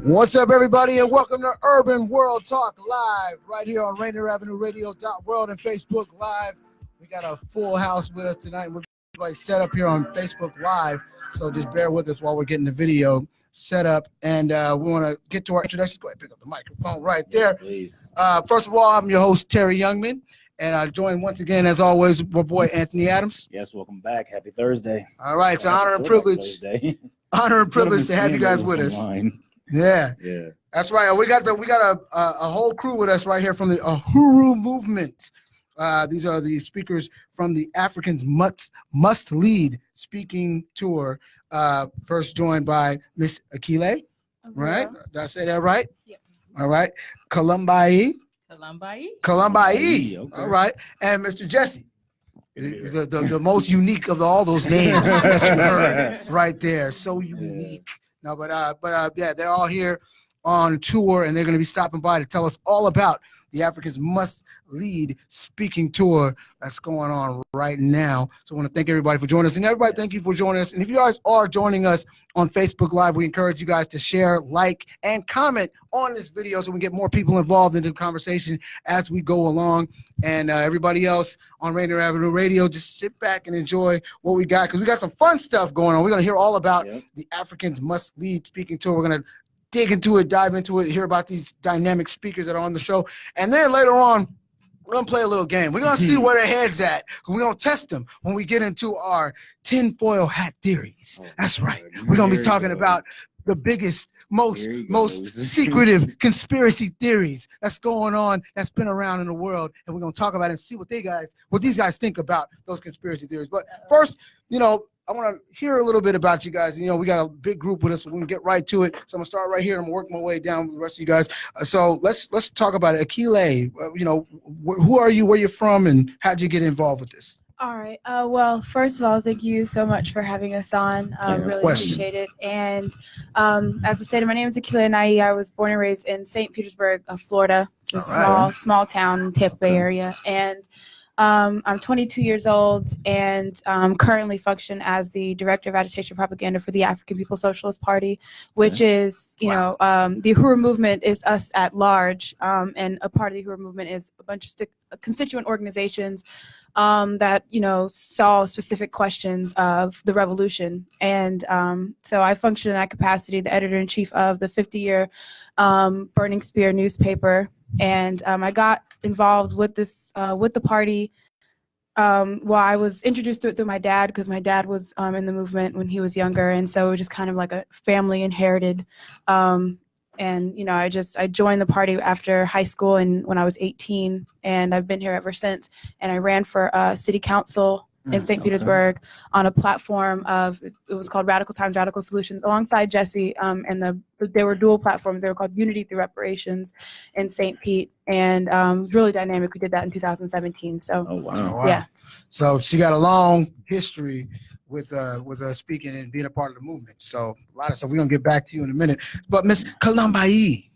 What's up, everybody, and welcome to Urban World Talk Live right here on Rainieravenueradio.world and Facebook Live. We got a full house with us tonight. We're everybody set up here on Facebook Live, so just bear with us while we're getting the video set up. And we want to get to our introductions. Go ahead, pick up the microphone right there. Please. First of all, I'm your host, Teri Youngman, and I join once again, as always, my boy Anthony Adams. Yes, welcome back. Happy Thursday. All right, it's an honor and privilege. Honor and privilege to have you guys with us. Yeah, that's right. We got a whole crew with us right here from the Uhuru movement. These are the speakers from the Africans Must Lead speaking tour. First joined by Miss Akilé, right? Did I say that right? Yeah. All right. Kalambayi. Okay. All right. And Mr. Jesse. The most unique of all those names that you heard right there. So unique. No, but yeah, they're all here on tour, and they're going to be stopping by to tell us all about the Africans Must Lead speaking tour that's going on right now. So I want to thank everybody for joining us, and everybody, thank you for joining us. And if you guys are joining us on Facebook Live, we encourage you guys to share, like, and comment on this video so we can get more people involved in the conversation as we go along. And everybody else on Rainier Avenue Radio, just sit back and enjoy what we got, because we got some fun stuff going on. We're going to hear all about the Africans Must Lead speaking tour. We're going to dig into it, dive into it, hear about these dynamic speakers that are on the show. And then later on, we're going to play a little game. We're going to see where their head's at. We're going to test them when we get into our tinfoil hat theories. That's right. We're going to be talking about the biggest, most secretive conspiracy theories that's going on, that's been around in the world. And we're going to talk about it and see what these guys think about those conspiracy theories. But first, I want to hear a little bit about you guys. We got a big group with us. So we can get right to it. So I'm gonna start right here. I'm gonna work my way down with the rest of you guys. So let's talk about it. Akilé, who are you? Where you're from? And how'd you get involved with this? All right. Well, first of all, thank you so much for having us on. Really appreciate it. And as we stated, my name is Akilé Anai. I was born and raised in St. Petersburg, Florida, just small town, Tampa Bay area. And I'm 22 years old and currently function as the Director of Agitation Propaganda for the African People's Socialist Party, which is, the Uhuru movement is us at large, and a part of the Uhuru movement is a bunch of constituent organizations that, solve specific questions of the revolution. And so I function in that capacity, the editor-in-chief of the 50-year Burning Spear newspaper. And I got involved with this, with the party. I was introduced to it through my dad, because my dad was in the movement when he was younger. And so it was just kind of like a family inherited. And, I joined the party after high school and when I was 18, and I've been here ever since. And I ran for city council in St. Petersburg on a platform it was called Radical Times, Radical Solutions, alongside Jesse, and they were dual platforms. They were called Unity Through Reparations in St. Pete, and really dynamic. We did that in 2017. So, yeah. So she got a long history with speaking and being a part of the movement. So a lot of stuff. We're gonna get back to you in a minute. But Miss Kalambayi.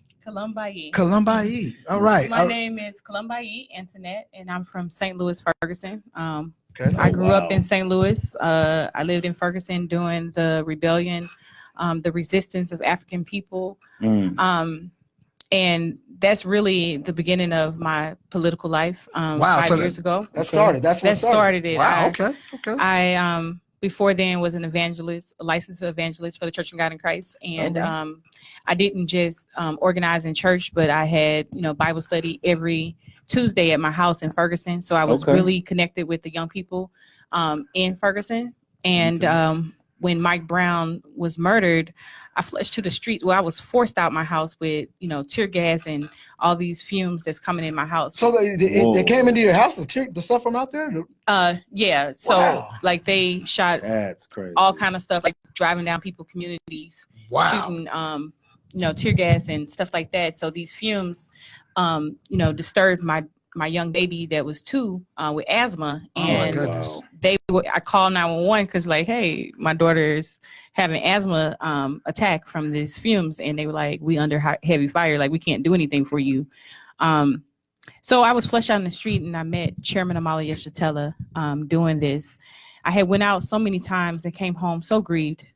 All right. My name is Kalambayi Andenet, and I'm from St. Louis, Ferguson. I grew up in St. Louis. I lived in Ferguson during the rebellion, the resistance of African people. And that's really the beginning of my political life. 5 years ago. That started it. Wow. Okay. I before then was an evangelist, a licensed evangelist for the Church of God in Christ. And I didn't just organize in church, but I had, Bible study every Tuesday at my house in Ferguson. So I was really connected with the young people in Ferguson. And when Mike Brown was murdered, I fled to the streets. Well, I was forced out my house with, tear gas and all these fumes that's coming in my house. So they came into your house, the stuff from out there? Yeah. So like they shot all kind of stuff, like driving down people's communities, shooting, tear gas and stuff like that. So these fumes, disturbed my young baby that was 2 with asthma, and I called 911 because hey, my daughter's having asthma attack from these fumes, and they were like, we under heavy fire, like we can't do anything for you. So I was flushed out in the street, and I met Chairman Amali Yeshatella doing this. I had went out so many times and came home so grieved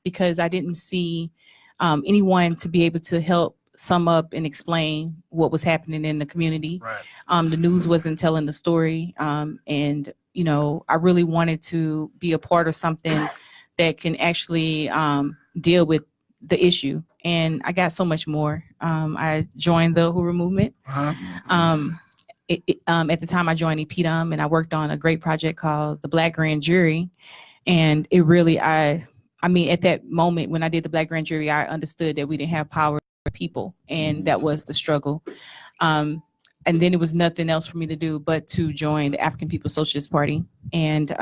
because I didn't see anyone to be able to help sum up and explain what was happening in the community. Right. The news wasn't telling the story. And, you know, I really wanted to be a part of something that can actually deal with the issue. And I got so much more. I joined the Uhuru movement. At the time I joined EPDM, and I worked on a great project called the Black Grand Jury. And it really, I mean, at that moment when I did the Black Grand Jury, I understood that we didn't have power for people, and that was the struggle. And then it was nothing else for me to do but to join the African People's Socialist Party. And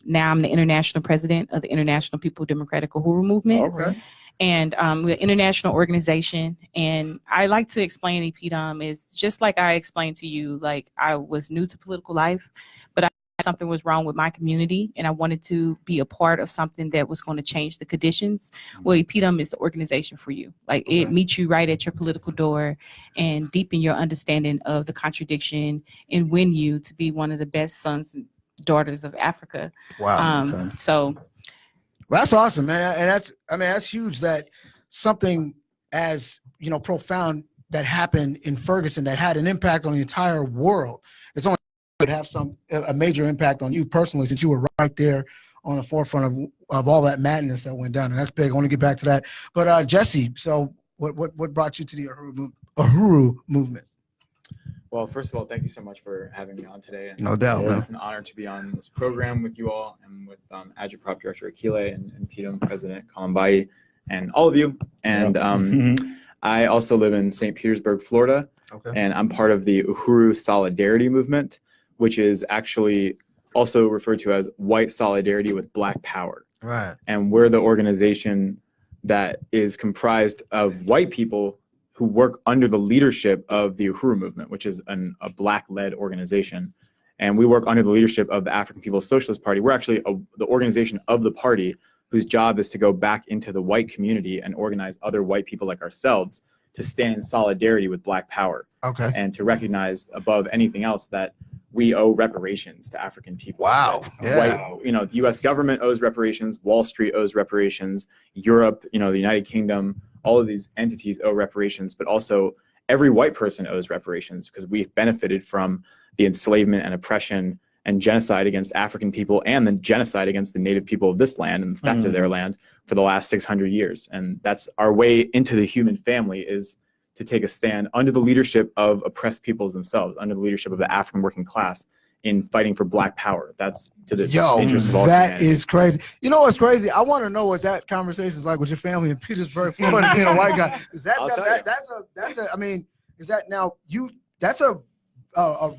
now I'm the international president of the International People Democratic Uhuru Movement. Okay. And we're an international organization. And I like to explain EPDM is just like I explained to you, like I was new to political life, but something was wrong with my community, and I wanted to be a part of something that was going to change the conditions. Well, EPDM is the organization for you. Like it meets you right at your political door and deepen your understanding of the contradiction and win you to be one of the best sons and daughters of Africa. Wow. So that's awesome, man. And that's huge that something as, you know, profound that happened in Ferguson that had an impact on the entire world. It's only could have a major impact on you personally, since you were right there on the forefront of all that madness that went down, and that's big. I want to get back to that, but Jesse, so what brought you to the Uhuru movement? Well, first of all, thank you so much for having me on today. And no doubt, man. It's an honor to be on this program with you all, and with Agitprop Director Akilé and PDM President Kalambayi and all of you. And I also live in St. Petersburg, Florida, and I'm part of the Uhuru Solidarity Movement, which is actually also referred to as white solidarity with Black power. Right. And we're the organization that is comprised of white people who work under the leadership of the Uhuru movement, which is a Black-led organization. And we work under the leadership of the African People's Socialist Party. We're actually the organization of the party whose job is to go back into the white community and organize other white people like ourselves to stand in solidarity with Black power. Okay. And to recognize above anything else that we owe reparations to African people. Wow. White, you know, the U.S. government owes reparations. Wall Street owes reparations. Europe, you know, the United Kingdom, all of these entities owe reparations, but also every white person owes reparations because we've benefited from the enslavement and oppression and genocide against African people, and the genocide against the native people of this land and the theft of their land for the last 600 years. And that's our way into the human family, is to take a stand under the leadership of oppressed peoples themselves, under the leadership of the African working class, in fighting for Black power. That's to the interest of all that humanity. is crazy. You know what's crazy? I want to know what that conversation is like with your family in Petersburg, Florida, being a white guy. Is that's a I mean, is that now that's a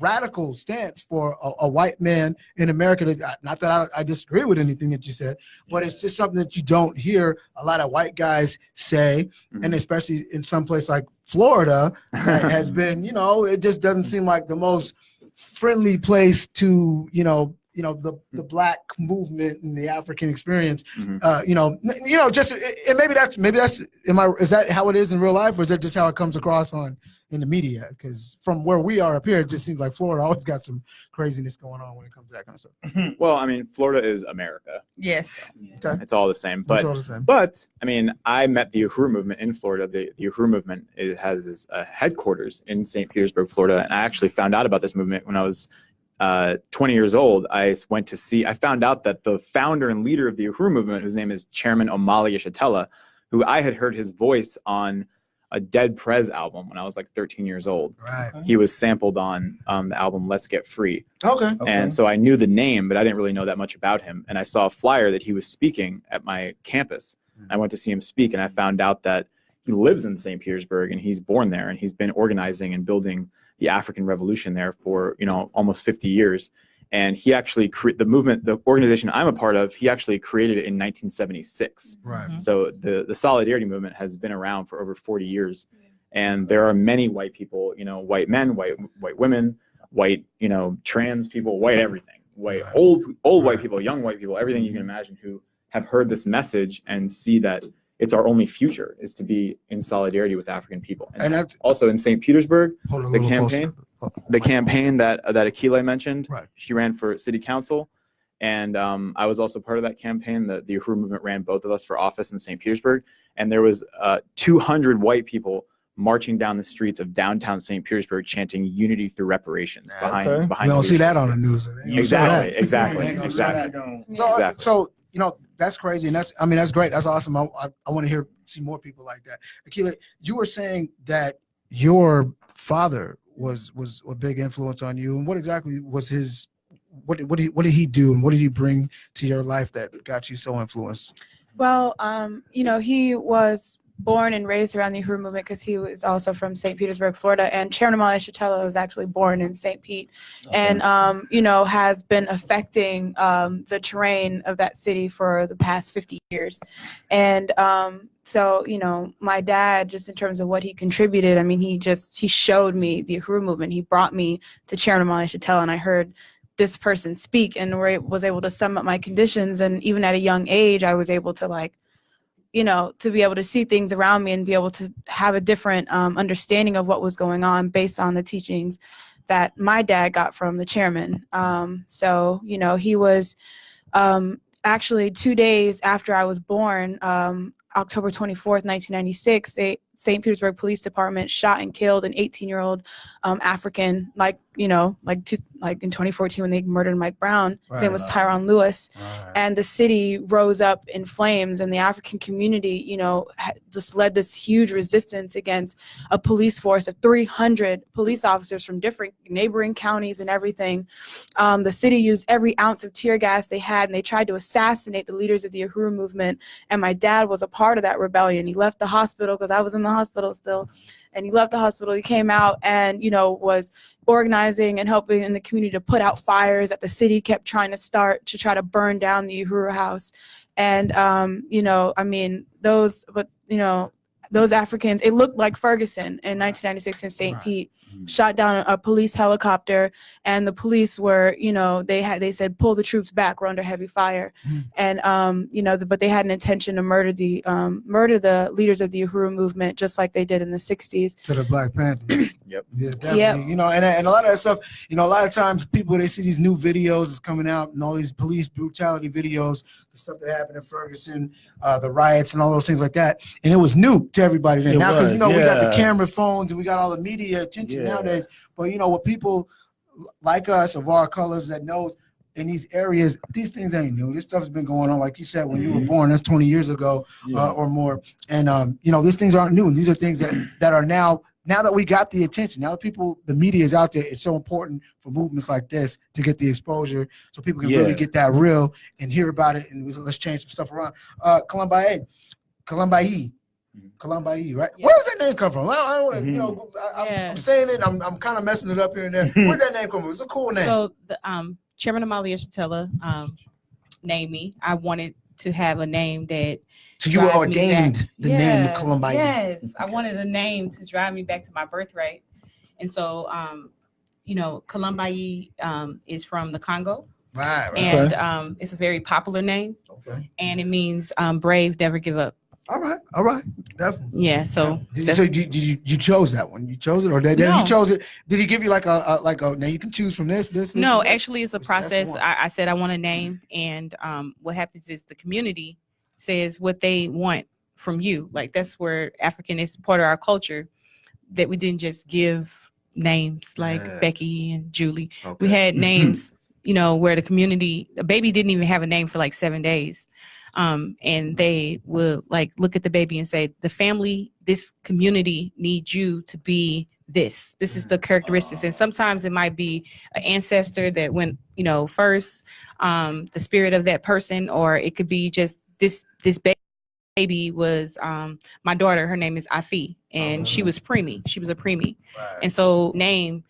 radical stance for a white man in America. Not that I disagree with anything that you said, but it's just something that you don't hear a lot of white guys say, and especially in some place like Florida that has been, you know, it just doesn't seem like the most friendly place to, the Black movement and the African experience. Just and maybe that's is that how it is in real life, or is that just how it comes across in the media? Because from where we are up here, it just seems like Florida always got some craziness going on when it comes to that kind of stuff. Well, I mean, Florida is America. Yes. Okay. It's all the same. But I mean, I met the Uhuru movement in Florida. The Uhuru movement has its headquarters in St. Petersburg, Florida. And I actually found out about this movement when I was 20 years old. I found out that the founder and leader of the Uhuru movement, whose name is Chairman Omali Yeshitela, who I had heard his voice on a Dead Prez album when I was like 13 years old. Right. He was sampled on the album Let's Get Free. Okay. And so I knew the name, but I didn't really know that much about him. And I saw a flyer that he was speaking at my campus. I went to see him speak, and I found out that he lives in St. Petersburg, and he's born there, and he's been organizing and building the African Revolution there for, almost 50 years. And he actually the organization I'm a part of, he actually created it in 1976. Right. So the Solidarity movement has been around for over 40 years. And there are many white people, white men, white women, white, trans people, white everything, white, old white people, young white people, everything you can imagine, who have heard this message and see that it's our only future is to be in solidarity with African people. And that's also in St. Petersburg, the campaign that Akilé mentioned, she ran for city council, And I was also part of that campaign. The Uhuru movement ran both of us for office in St. Petersburg. And there was 200 white people marching down the streets of downtown St. Petersburg chanting unity through reparations behind we don't see that on the news. Exactly. So that's crazy, and that's great. That's awesome. I want to see more people like that. Akilé, you were saying that your father was a big influence on you, and what exactly was his? What did he do, and what did he bring to your life that got you so influenced? Well, he was born and raised around the Uhuru movement because he was also from St. Petersburg, Florida, and Chairman Amali Shatella was actually born in St. Pete, and has been affecting the terrain of that city for the past 50 years, and so my dad, just in terms of what he contributed, I mean, he showed me the Uhuru movement. He brought me to Chairman Amali Shatella, and I heard this person speak, and was able to sum up my conditions, and even at a young age, I was able to to be able to see things around me and be able to have a different understanding of what was going on based on the teachings that my dad got from the chairman. So he was actually 2 days after I was born, October 24th, 1996, St. Petersburg Police Department shot and killed an 18-year-old African, in 2014 when they murdered Mike Brown. His name was Tyron Lewis. And the city rose up in flames, and the African community, just led this huge resistance against a police force of 300 police officers from different neighboring counties and everything. The city used every ounce of tear gas they had, and they tried to assassinate the leaders of the Uhuru movement. And my dad was a part of that rebellion. He left the hospital because I was in the hospital still. And he left the hospital. He came out and, was organizing and helping in the community to put out fires that the city kept trying to start to try to burn down the Uhuru house. And, those Africans, it looked like Ferguson in 1996 in St. Pete, shot down a police helicopter, and the police were, they said, pull the troops back, we're under heavy fire. And, but they had an intention to murder the leaders of the Uhuru movement, just like they did in the 60s. To the Black Panthers. Yep. Yeah, definitely. And a lot of that stuff, a lot of times people, they see these new videos is coming out and all these police brutality videos, the stuff that happened in Ferguson, the riots and all those things like that. And it was new to everybody then. Now, because, we got the camera phones and we got all the media attention nowadays. But, with people like us of our colors that know in these areas, these things ain't new. This stuff has been going on, like you said, when you were born, that's 20 years ago or more. And, these things aren't new. And these are things that are now that we got the attention, now the media is out there, it's so important for movements like this to get the exposure so people can really get that real and hear about it, and let's change some stuff around. Kalambayi, right? Yeah. Where does that name come from? I'm saying it, I'm kind of messing it up here and there. Where'd that name come from? It's a cool name. So the Chairman Amali Shatella named me. I wanted to have a name that. So you were ordained the name Kalambayi. Yes, I wanted a name to drive me back to my birthright, and so Kalambayi is from the Congo. Right. And it's a very popular name. Okay. And it means brave, never give up. All right, definitely. Yeah. So. You chose that one? You chose it, or did he chose it? Did he give you like a now you can choose from this? No, actually, it's a process. I said I want a name, and what happens is the community says what they want from you. Like that's where African is part of our culture, that we didn't just give names like Becky and Julie. Okay. We had names, where the baby didn't even have a name for like 7 days. And they will look at the baby and say, the family, this community needs you to be this. This is the characteristics. And sometimes it might be an ancestor that went, first, the spirit of that person, or it could be just this baby was my daughter. Her name is Afi, and she was preemie. She was a preemie. Right. And so name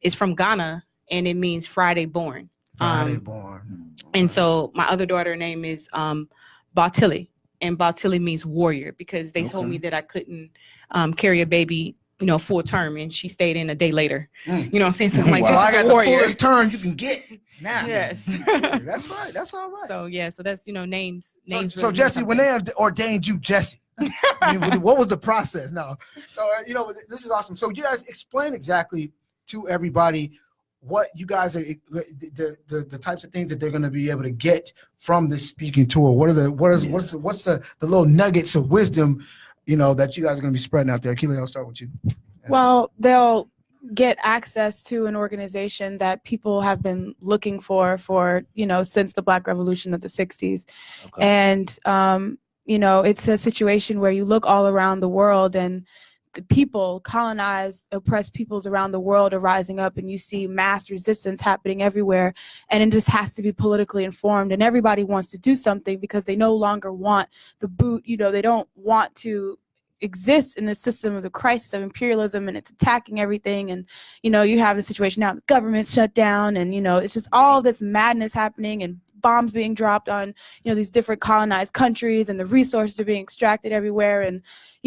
is from Ghana, and it means Friday born. And so my other daughter name is Bautili, and Bautili means warrior, because they told me that I couldn't carry a baby, full term, and she stayed in a day later. You know what I'm saying? So I'm like, I got the fullest term you can get now. Yes. That's right. That's all right. So so that's names. So really Jesse, when they ordained you Jesse, what was the process? No. So this is awesome. So you guys explain exactly to everybody what you guys are, the types of things that they're going to be able to get from this speaking tour. What's the little nuggets of wisdom, that you guys are going to be spreading out there? Akilé, I'll start with you. Well, they'll get access to an organization that people have been looking for since the Black Revolution of the 60s. Okay. And, it's a situation where you look all around the world and the people, colonized, oppressed peoples around the world are rising up, and you see mass resistance happening everywhere. And it just has to be politically informed, and everybody wants to do something because they no longer want the boot. They don't want to exist in the system of the crisis of imperialism, and it's attacking everything. And you have the situation now, the government's shut down, and it's just all this madness happening, and bombs being dropped on these different colonized countries, and the resources are being extracted everywhere. And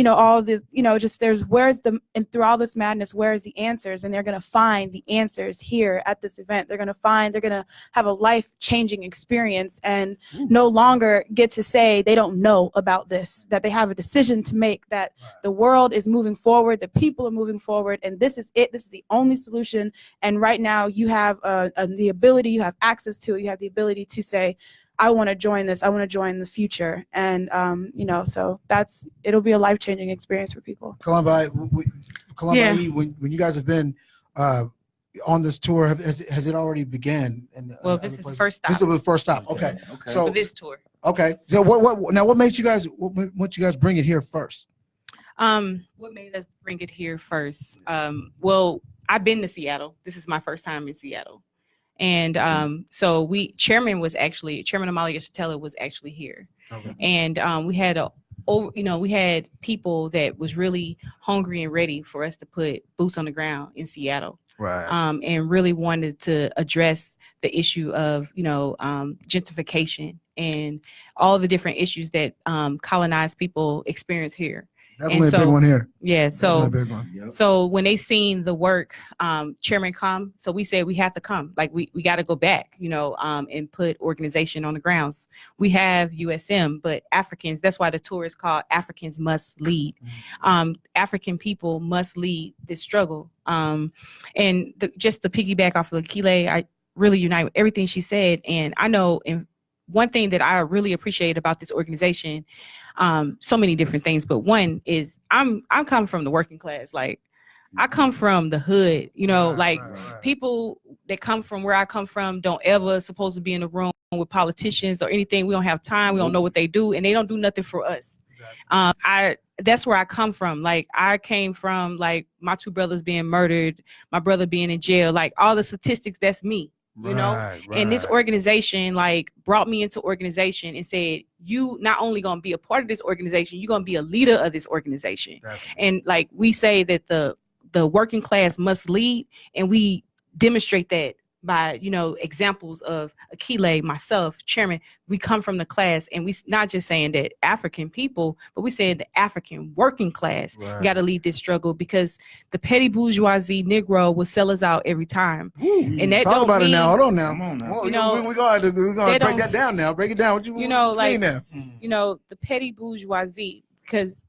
all this, just and through all this madness, where's the answers? And they're going to find the answers here at this event. They're going to have a life-changing experience, and no longer get to say they don't know about this, that they have a decision to make, that the world is moving forward, the people are moving forward, and this is it. This is the only solution. And right now you have the ability, you have access to it, you have the ability to say, I want to join this. I want to join the future. And, so it'll be a life-changing experience for people. Kalambayi, when you guys have been on this tour, has it already began? This is the first stop. This will be the first stop. Okay. So for this tour. Okay. So what makes you guys, what you guys bring it here first? What made us bring it here first? I've been to Seattle. This is my first time in Seattle. And so Chairman Amalia Shatella was actually here. Okay. And we had people that was really hungry and ready for us to put boots on the ground in Seattle. Right. And really wanted to address the issue of, gentrification and all the different issues that colonized people experience here. Definitely a big one here. Yeah. So, Yep. So when they seen the work, Chairman come, so we said we have to come. Like we got to go back, and put organization on the grounds. We have USM, but Africans. That's why the tour is called Africans Must Lead. African people must lead this struggle. And just to piggyback off of Akilé, I really unite with everything she said. And I know one thing that I really appreciate about this organization, so many different things, but one is I'm coming from the working class. Like I come from the hood, people that come from where I come from don't ever supposed to be in a room with politicians or anything. We don't have time. We don't know what they do, and they don't do nothing for us. Exactly. That's where I come from. Like I came from like my two brothers being murdered, my brother being in jail, like all the statistics, that's me. And this organization like brought me into organization and said, you not only gonna be a part of this organization, you're gonna be a leader of this organization. Definitely. And like we say that the working class must lead, and we demonstrate that by examples of Akilé, myself, Chairman. We come from the class, and we not just saying that African people, but we saying the African working class got to lead this struggle, because the petty bourgeoisie Negro will sell us out every time. And that talk about mean, it now. Hold on now. Well, we're gonna break that down now. Break it down. What you mean now? The petty bourgeoisie, because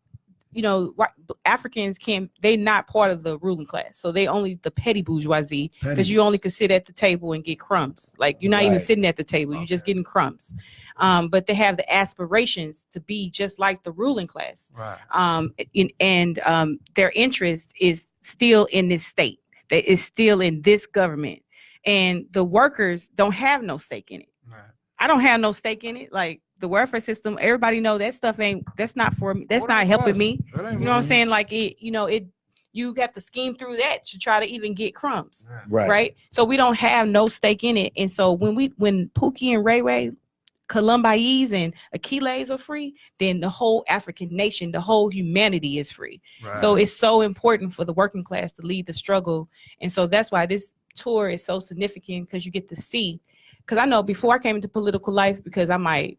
Africans they're not part of the ruling class, so they only the petty bourgeoisie, because you only could sit at the table and get crumbs. Like you're not even sitting at the table, you're just getting crumbs. But they have the aspirations to be just like the ruling class. Their interest is still in this state, that is still in this government, and the workers don't have no stake in it. I don't have no stake in it. Like the welfare system, everybody know that stuff that's not for me. That's not helping me. You know what I'm saying? Like you got to scheme through that to try to even get crumbs. Right. So we don't have no stake in it. And so when Pookie and Ray Ray, Kalambayis and Akilés are free, then the whole African nation, the whole humanity is free. So it's so important for the working class to lead the struggle. And so that's why this tour is so significant, because you get to see, because I know before I came into political life, because I might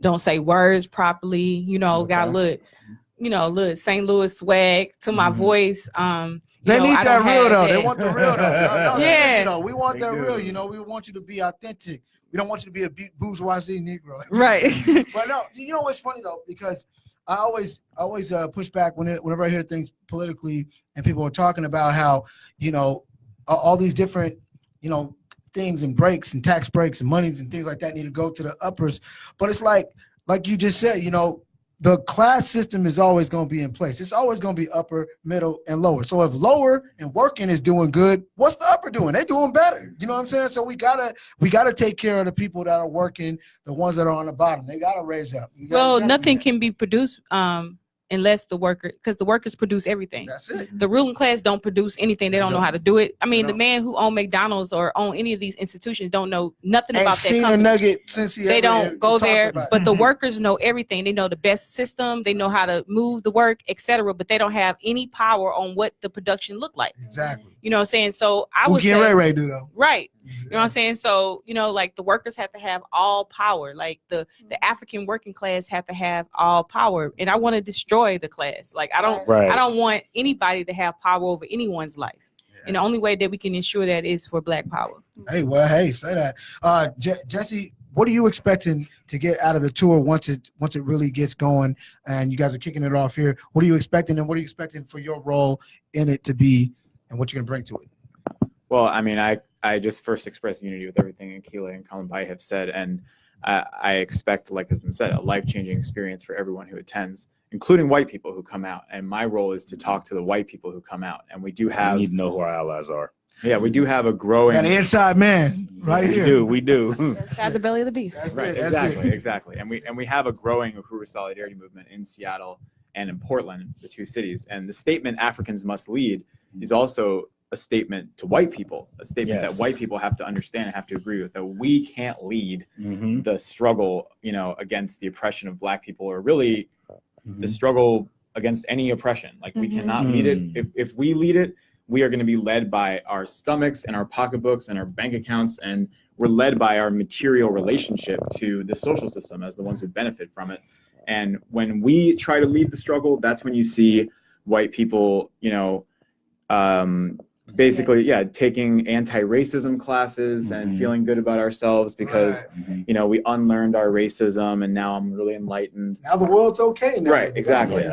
don't say words properly, got a little St. Louis swag to my voice. They need that real though. They want the real though. No, we want that real. We want you to be authentic. We don't want you to be a bourgeoisie Negro. Right. But no, what's funny though, because I always push back whenever I hear things politically and people are talking about how, all these different, things and breaks and tax breaks and monies and things like that need to go to the uppers. But it's like you just said, the class system is always going to be in place. It's always going to be upper, middle, and lower. So if lower and working is doing good, what's the upper doing? They're doing better. You know what I'm saying? So we gotta take care of the people that are working, the ones that are on the bottom. They gotta raise up. Well, nothing can be produced unless because the workers produce everything. That's it. The ruling class don't produce anything. They don't know how to do it. I mean, the man who owned McDonald's or own any of these institutions don't know nothing about that seen company. A nugget since they don't go there, but the workers know everything. They know the best system. They know how to move the work, etc. But they don't have any power on what the production look like. Exactly. You know what I'm saying? So I would say, Ray do though. Right. You know what I'm saying? So, like the workers have to have all power. Like the African working class have to have all power. And I want to destroy the class. Like I don't want anybody to have power over anyone's life. Yeah. And the only way that we can ensure that is for Black power. Hey, say that. Jesse, what are you expecting to get out of the tour once it really gets going and you guys are kicking it off here? What are you expecting, and what are you expecting for your role in it to be, and what you're going to bring to it? Well, I mean, I just first express unity with everything Akilé and Kalambayi have said, and I expect, like has been said, a life-changing experience for everyone who attends, including white people who come out. And my role is to talk to the white people who come out, and we do have. We need to know who our allies are. Yeah, we do have a growing. An inside man, right here. We do. Inside the belly of the beast. Right, exactly. And we have a growing Uhuru solidarity movement in Seattle and in Portland, the two cities. And the statement "Africans must lead" is also a statement to white people, a statement that white people have to understand and have to agree with, that we can't lead the struggle, against the oppression of Black people, or really the struggle against any oppression. Like we cannot lead it. If we lead it, we are going to be led by our stomachs and our pocketbooks and our bank accounts, and we're led by our material relationship to the social system as the ones who benefit from it. And when we try to lead the struggle, that's when you see white people, basically taking anti-racism classes and feeling good about ourselves because we unlearned our racism and now I'm really enlightened. Now the world's okay now. Right, exactly.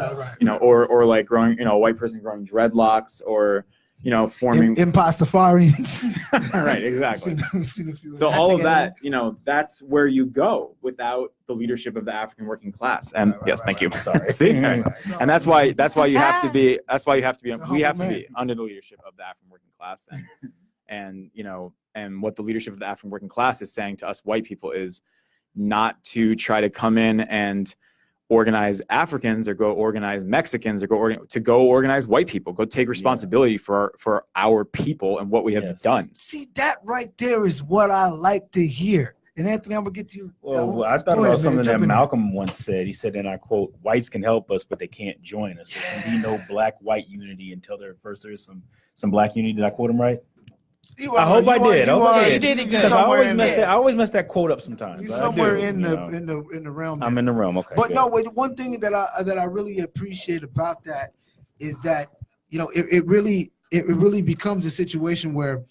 Or like growing, a white person growing dreadlocks, or forming impostafarians. Right, exactly. So all of that, that's where you go without the leadership of the African working class. And thank you. Sorry. See, and that's why you have to be. That's why you have to be. We have to be under the leadership of the African working class, and what the leadership of the African working class is saying to us white people is not to try to come in and organize Africans or go organize Mexicans or go organize white people, go take responsibility for our people and what we have done. See, that right there is what I like to hear. And Anthony, I'm gonna get to you. Well, I thought about something that Malcolm once said. He said, and I quote, "Whites can help us, but they can't join us. There can be no Black-white unity until there is some Black unity." Did I quote him right? I hope I did. You did it good. I always mess that quote up sometimes. You're somewhere in the realm. There. I'm in the realm. Okay. But no, one thing that I really appreciate about that is that it really becomes a situation where,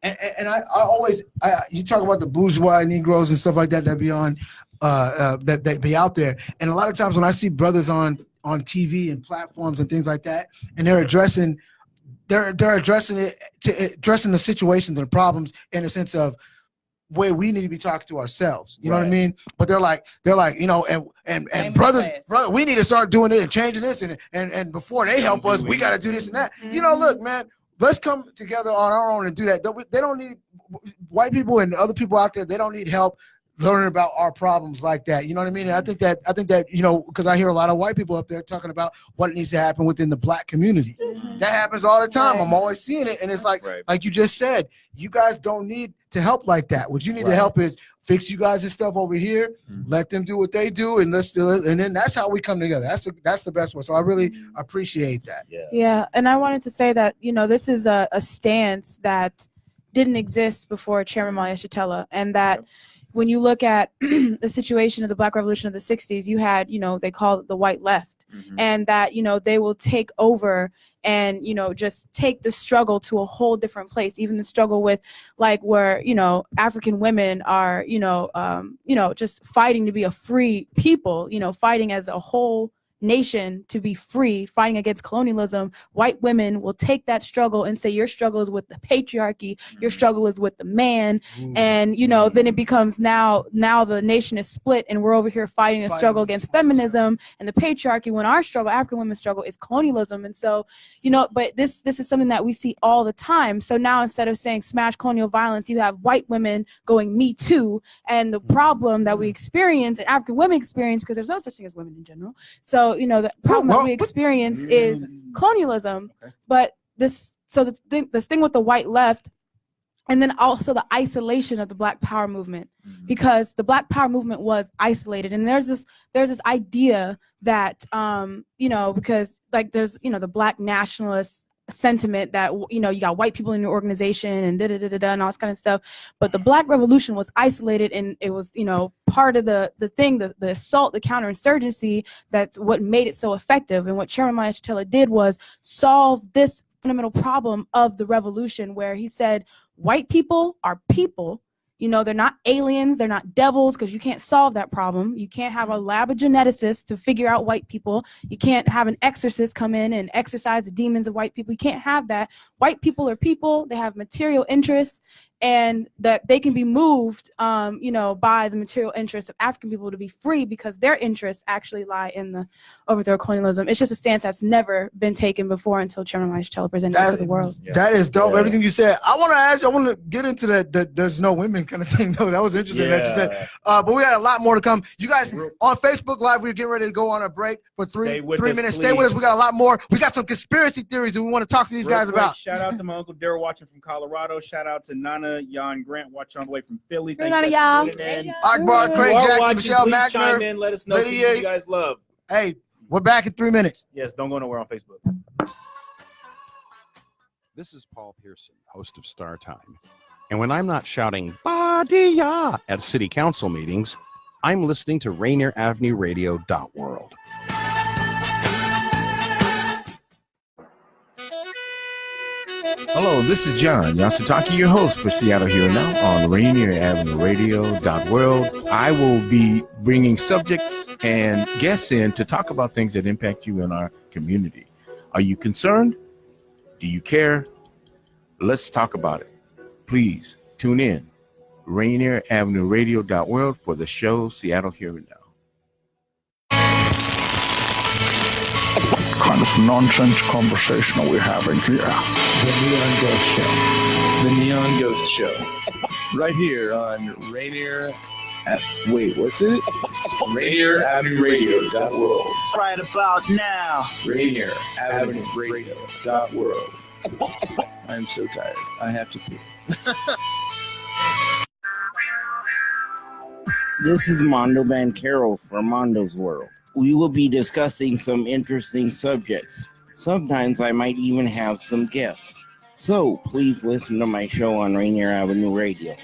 and I always you talk about the bourgeois Negroes and stuff like that be on that be out there, and a lot of times when I see brothers on TV and platforms and things like that, and they're addressing the situations and the problems in a sense of where we need to be talking to ourselves. You know what I mean? But they're like, and brothers, we need to start doing it and changing this and before they help us, we got to do this and that. Look, man, let's come together on our own and do that. They don't need white people and other people out there. They don't need help learning about our problems like that. You know what I mean? And I think that because I hear a lot of white people up there talking about what needs to happen within the Black community. That happens all the time. I'm always seeing it. And it's like you just said, you guys don't need to help like that. What you need to help is fix you guys' stuff over here, let them do what they do, and let's do it. And then that's how we come together. That's the best way. So I really appreciate that. Yeah. And I wanted to say that, this is a stance that didn't exist before Chairman Malia Shatella, and that when you look at the situation of the Black Revolution of the 60s, you had, they call it the white left, and that, they will take over and, just take the struggle to a whole different place. Even the struggle with where, African women are, just fighting to be a free people, fighting as a whole nation to be free, fighting against colonialism, white women will take that struggle and say your struggle is with the patriarchy, your struggle is with the man. And then it becomes now the nation is split, and we're over here fighting a struggle against feminism and the patriarchy, when our struggle, African women's struggle, is colonialism. And so but this is something that we see all the time. So now, instead of saying smash colonial violence, you have white women going me too. And the problem that we experience, and African women experience, because there's no such thing as women in general, so the problem that we experience is colonialism. But this thing with the white left, and then also the isolation of the Black Power movement, because the Black Power movement was isolated. And there's this idea that because like there's the Black nationalist sentiment that you got white people in your organization and and all this kind of stuff, but the Black Revolution was isolated, and it was part of the assault, the counterinsurgency. That's what made it so effective. And what Chairman Mayatela did was solve this fundamental problem of the revolution, where he said white people are people. They're not aliens, they're not devils, because you can't solve that problem. You can't have a lab of geneticists to figure out white people. You can't have an exorcist come in and exorcise the demons of white people. You can't have that. White people are people. They have material interests, and that they can be moved, by the material interests of African people to be free, because their interests actually lie in the overthrow of colonialism. It's just a stance that's never been taken before until Chairman Mayatela presented it to the world. That is dope. Everything you said. I want to get into that there's no women kind of thing, though. That was interesting that you said. But we got a lot more to come. You guys on Facebook Live, we're getting ready to go on a break for three minutes. Stay with us. We got a lot more. We got some conspiracy theories that we want to talk to these guys about. Shout out to my Uncle Daryl watching from Colorado. Shout out to Nana Jan Grant watching all the way from Philly. Thank you for tuning in. Akbar, Craig Jackson, Michelle Magner. Chime Magner. in. Let us know who you guys love. Hey, we're back in 3 minutes. Yes, don't go nowhere on Facebook. This is Paul Pearson, host of Star Time. And when I'm not shouting "Badia" at city council meetings, I'm listening to Rainieravenueradio.world. Hello, this is John Yasutaki, your host for Seattle Here and Now on Rainieravenueradio.world. I will be bringing subjects and guests in to talk about things that impact you in our community. Are you concerned? Do you care? Let's talk about it. Please tune in. Rainieravenueradio.world for the show Seattle Here and Now. Kind of nonsense conversation we're having here. The Neon Ghost Show. The Neon Ghost Show. Right here on Rainieravenueradio.world. Right about now. Rainieravenueradio.world. I'm so tired. I have to pee. This is Mondo Bancaro for Mondo's World. We will be discussing some interesting subjects. Sometimes I might even have some guests. So please listen to my show on Rainier Avenue Radio.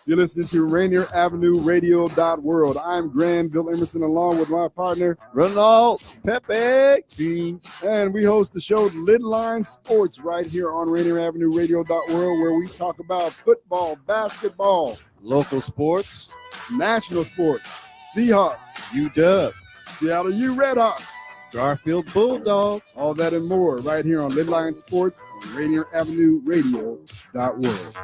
You're listening to Rainieravenueradio.world. I'm Granville Emerson, along with my partner, Ronald Pepe Dean. And we host the show Little Line Sports right here on Rainieravenueradio.world, where we talk about football, basketball, local sports, national sports, Seahawks, UW, Seattle U Redhawks, Garfield Bulldogs, all that and more right here on Little Line Sports on Rainieravenueradio.world.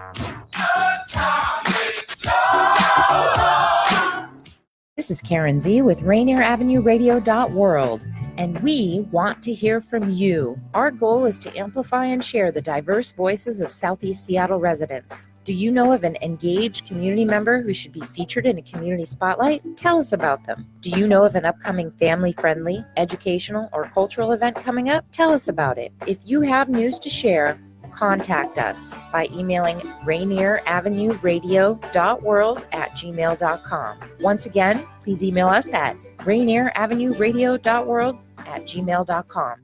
This is Karen Z with Rainieravenueradio.world, and we want to hear from you. Our goal is to amplify and share the diverse voices of Southeast Seattle residents. Do you know of an engaged community member who should be featured in a community spotlight? Tell us about them. Do you know of an upcoming family-friendly, educational, or cultural event coming up? Tell us about it. If you have news to share, contact us by emailing rainieravenueradio.world@gmail.com. Once again, please email us at rainieravenueradio.world@gmail.com.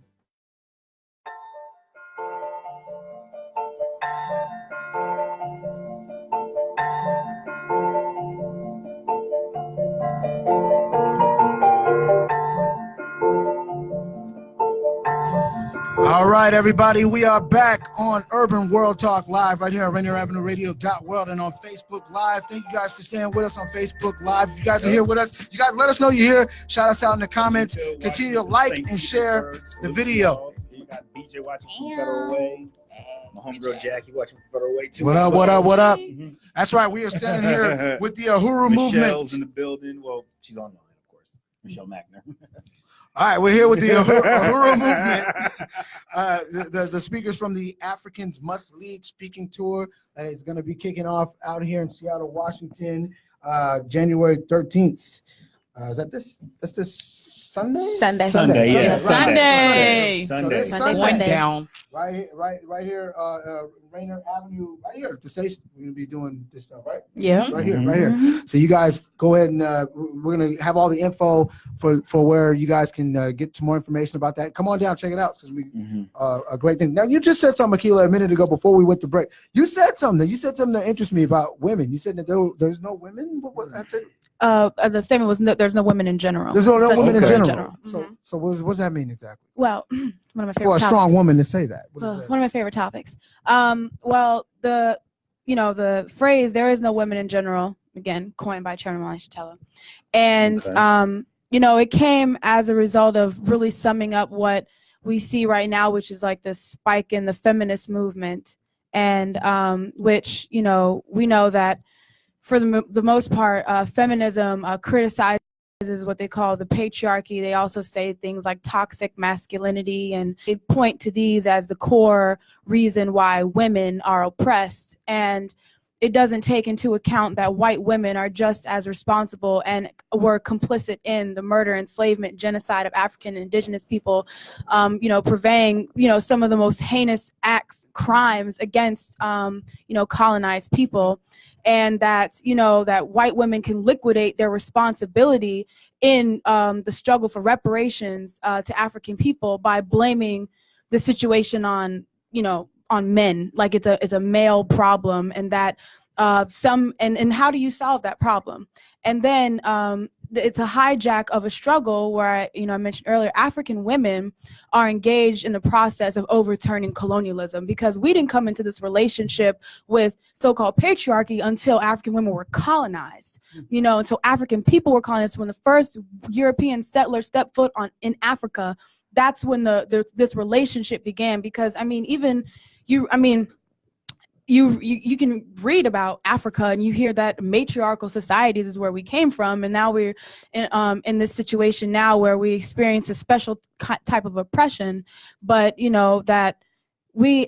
All right, everybody, we are back on Urban World Talk Live right here at Rainieravenueradio.world and on Facebook Live. Thank you guys for staying with us on Facebook Live. If you guys are here with us, you guys let us know you're here. Shout us out in the comments. Continue to like and share the video. You got BJ watching from Federal Way. My homegirl Jackie watching from Federal Way too. What up, what up, what up? That's right, we are standing here with the Uhuru movement. Michelle's in the building. Well, she's online, of course. Michelle Mackner. All right, we're here with the Uhuru movement. The speakers from the Africans Must Lead speaking tour that is going to be kicking off out here in Seattle, Washington, January 13th. Is that this? That's this Sunday? Sunday. Yes. Sunday. Sunday. Went down. Right here, Rainier Avenue, right here at the station. We're gonna be doing this stuff, right? Yeah. Right here. So you guys go ahead and we're gonna have all the info for where you guys can get some more information about that. Come on down, check it out, because we a great thing. Now you just said something, Akilé, a minute ago before we went to break. You said something that interests me about women. You said that there's no women. What that's it. The statement was there's no women in general. There's no women in general. Mm-hmm. So what does that mean exactly? Well, one of my favorite For a strong topics. woman to say that. Well, it's one of my favorite topics. Well, the phrase "there is no women in general," again coined by Chairman Malashatella, and it came as a result of really summing up what we see right now, which is like this spike in the feminist movement, and which we know that for the most part, feminism criticizes what they call the patriarchy. They also say things like toxic masculinity, and they point to these as the core reason why women are oppressed. And it doesn't take into account that white women are just as responsible and were complicit in the murder, enslavement, genocide of African and indigenous people, purveying, some of the most heinous crimes against, colonized people. And that, that white women can liquidate their responsibility in the struggle for reparations to African people by blaming the situation on men, like it's a male problem, and that and how do you solve that problem? And then it's a hijack of a struggle where I mentioned earlier, African women are engaged in the process of overturning colonialism, because we didn't come into this relationship with so-called patriarchy until African women were colonized, until African people were colonized. When the first European settlers stepped foot in Africa, that's when this relationship began. Because you can read about Africa and you hear that matriarchal societies is where we came from, and now we're in this situation now where we experience a special type of oppression. But that we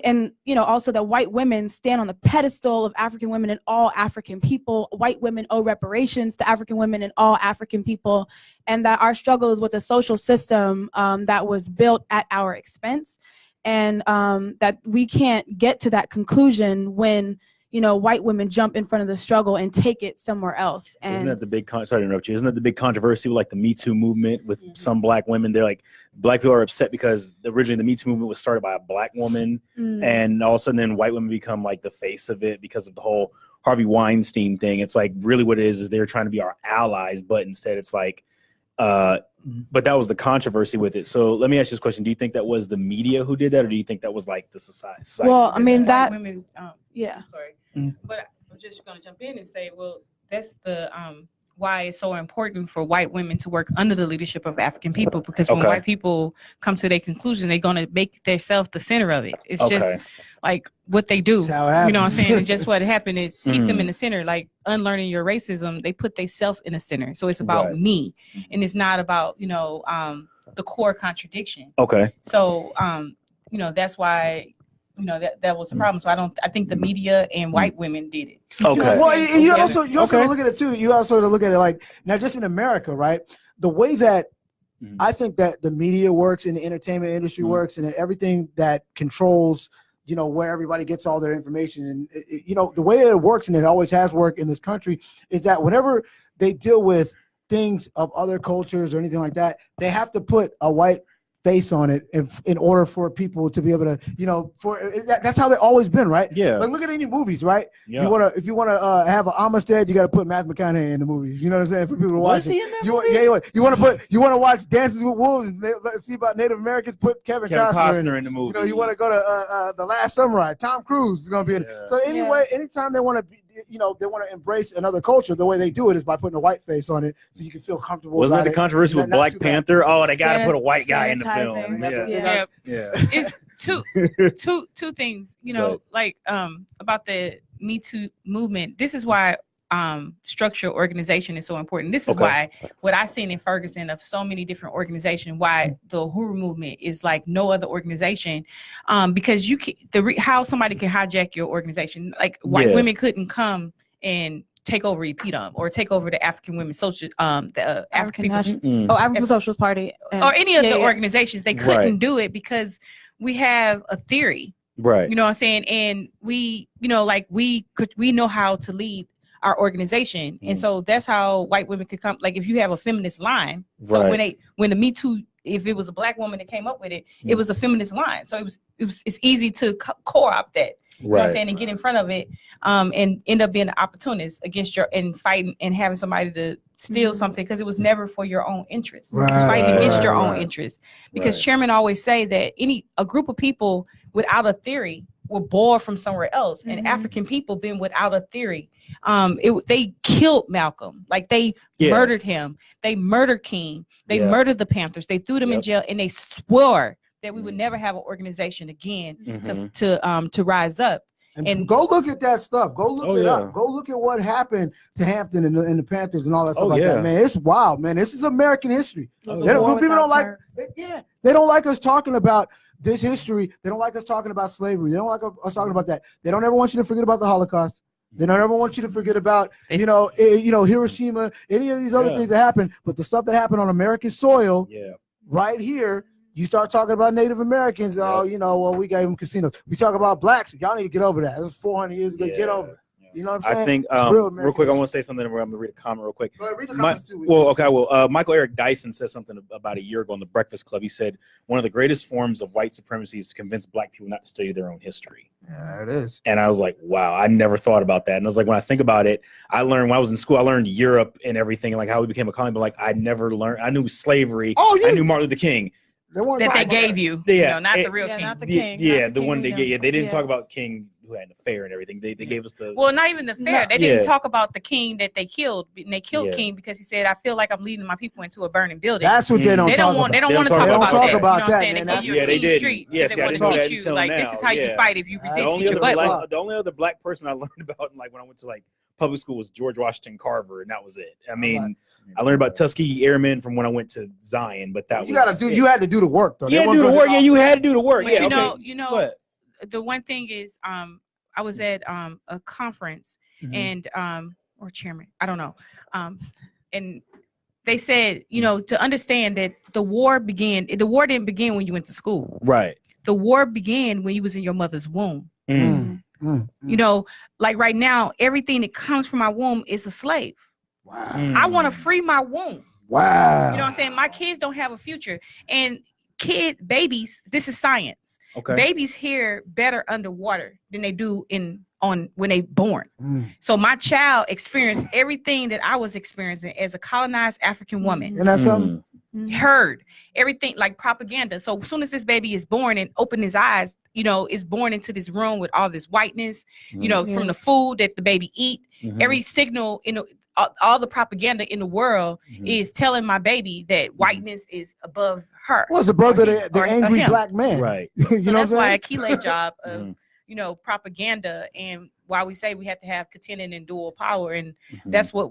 also that white women stand on the pedestal of African women and all African people. White women owe reparations to African women and all African people, and that our struggle is with a social system that was built at our expense. And that we can't get to that conclusion when white women jump in front of the struggle and take it somewhere else. And isn't that the big sorry to interrupt you? Isn't that the big controversy with like the Me Too movement with some black women? They're like, black people are upset because originally the Me Too movement was started by a black woman, and all of a sudden then white women become like the face of it because of the whole Harvey Weinstein thing. It's like really what it is they're trying to be our allies, but instead it's like but that was the controversy with it. So let me ask you this question. Do you think that was the media who did that, or do you think that was like the society? Well, I mean, that women, yeah. Sorry. But I'm just going to jump in and say, well, that's the why it's so important for white women to work under the leadership of African people, because when white people come to their conclusion, they're going to make themselves the center of it. It's just like what they do. You know what I'm saying? And just what happened is keep them in the center, like unlearning your racism. They put themselves in the center. So it's about me, and it's not about, the core contradiction. So, that's why, that was the problem. So I think the media and white women did it. Well, you also look at it too. You also look at it like, not just in America, right? The way that I think that the media works and the entertainment industry works, and everything that controls, where everybody gets all their information, and the way it works, and it always has worked in this country, is that whenever they deal with things of other cultures or anything like that, they have to put a white face on it in order for people to be able to, that's how they've always been, right? Yeah. Like look at any movies, right? Yeah. If you wanna have an Amistad, you got to put Matthew McConaughey in the movie. You know what I'm saying? For people to watch it. You want to watch Dances with Wolves and see about Native Americans, put Kevin Costner in the movie. You want to go to The Last Samurai. Tom Cruise is going to be in. So anyway, anytime they want to be, they want to embrace another culture, the way they do it is by putting a white face on it, so you can feel comfortable. Wasn't that the controversy with Black Panther? Oh, they got to put a white guy in the film. Yeah. It's two things, like about the Me Too movement. This is why structured organization is so important. This is why what I've seen in Ferguson of so many different organizations, why the Uhuru movement is like no other organization, because you can how somebody can hijack your organization. Like white women couldn't come and take over EPDM or take over the African Women's Social, the African African Socialist Party, or any of the organizations. They couldn't do it because we have a theory, right? You know what I'm saying? And we, we know how to lead our organization, and so that's how white women could come. Like if you have a feminist line, so when the Me Too, if it was a black woman that came up with it, it was a feminist line. So it's easy to co-opt that. You know what I'm saying, and get in front of it, and end up being an opportunist against and fighting and having somebody to steal something because it was never for your own interest. It's fighting against your own interest. Because chairman always say that a group of people without a theory were born from somewhere else, and African people been without a theory. They killed Malcolm, like they murdered him. They murdered King. They murdered the Panthers. They threw them in jail, and they swore that we would never have an organization again to rise up. And go look at that stuff. Go look it up. Go look at what happened to Hampton and the Panthers and all that stuff like that. Man, it's wild, man. This is American history. People don't like. They don't like us talking about this history. They don't like us talking about slavery. They don't like us talking about that. They don't ever want you to forget about the Holocaust. They don't ever want you to forget about Hiroshima, any of these other things that happened. But the stuff that happened on American soil, right here. You start talking about Native Americans, we gave them casinos. We talk about blacks, y'all need to get over that. It was 400 years ago. Get over it. You know what I'm saying? I think real quick, I want to say something. I'm going to read a comment real quick. Go ahead, read the comments too. Michael Eric Dyson said something about a year ago on the Breakfast Club. He said one of the greatest forms of white supremacy is to convince black people not to study their own history. Yeah, it is. And I was like, wow, I never thought about that. And I was like, when I think about it, I learned when I was in school, I learned Europe and everything, and like how we became a colony. But like, I never learned. I knew slavery. I knew Martin Luther King. That they gave you, not the real king. Not the king. The one they gave. They didn't talk about King who had an affair and everything. They gave us the. Well, not even the affair. They didn't talk about the king that they killed. And they killed King because he said, "I feel like I'm leading my people into a burning building." That's what they don't. They don't want. They don't want to talk about that. You know what I'm saying? They give you a clean street. Yes, they want to teach you like this is how you fight if you resist your butt. The only other black person I learned about, like when I went to like public school, was George Washington Carver, and that was it. I mean. I learned about Tuskegee Airmen from when I went to Zion, but that you had to do the work though. You had to do the work. Yeah, you had to do the work. But the one thing is, I was at a conference and or chairman, I don't know, and they said, to understand that the war didn't begin when you went to school. Right. The war began when you was in your mother's womb. Like right now, everything that comes from my womb is a slave. Wow. I want to free my womb. Wow. You know what I'm saying? My kids don't have a future. And babies, this is science. Okay. Babies hear better underwater than they do when they born. So my child experienced everything that I was experiencing as a colonized African woman. And that's something. Heard everything like propaganda. So as soon as this baby is born and open his eyes, is born into this room with all this whiteness, from the food that the baby eat, every signal, all the propaganda in the world is telling my baby that whiteness is above her. Well, it's the brother, the angry black man. Right. That's why Akilé job of, propaganda, and why we say we have to have contending and dual power. And that's what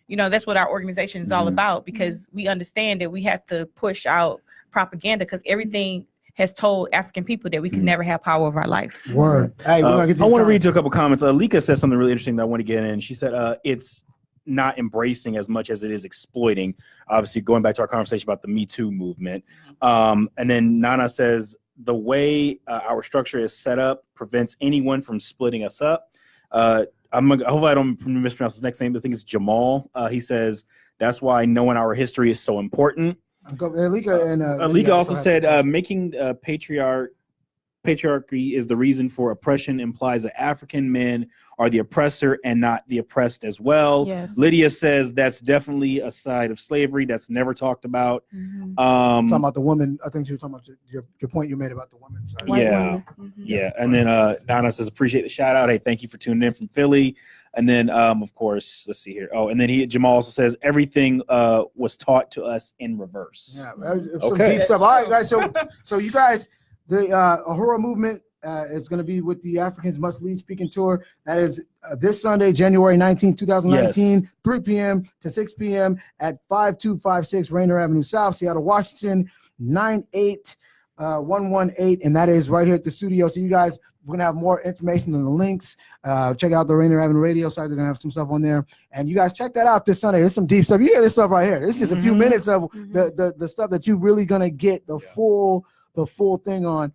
that's what our organization is all about, because we understand that we have to push out propaganda, because everything has told African people that we can never have power over our life. Word. Hey, I want to read you a couple comments. Lika said something really interesting that I want to get in. She said, it's not embracing as much as it is exploiting. Obviously, going back to our conversation about the Me Too movement. And then Nana says, the way our structure is set up prevents anyone from splitting us up. Hopefully I don't mispronounce his next name, but I think it's Jamal. He says, that's why knowing our history is so important. Alika also said making patriarchy is the reason for oppression implies that African men are the oppressor and not the oppressed as well. Yes. Lydia says that's definitely a side of slavery that's never talked about. Mm-hmm. Talking about the woman, I think she was talking about your point you made about the woman side. Yeah. And then Donna says appreciate the shout out. Hey, thank you for tuning in from Philly. And then of course, let's see here. Oh, and then Jamal also says everything was taught to us in reverse. Yeah, some deep stuff. All right, guys. So you guys, the Uhuru movement is going to be with the Africans Must Lead speaking tour. That is this Sunday, January 19, 2019, 3 p.m. to 6 p.m. at 5256 Rainier Avenue South, Seattle, Washington, 98118. And that is right here at the studio. So you guys, we're going to have more information in the links. Check out the Rainier Avenue radio site. They're going to have some stuff on there. And you guys check that out this Sunday. There's some deep stuff. You hear this stuff right here. It's just a few minutes of the stuff that you really going to get the full thing on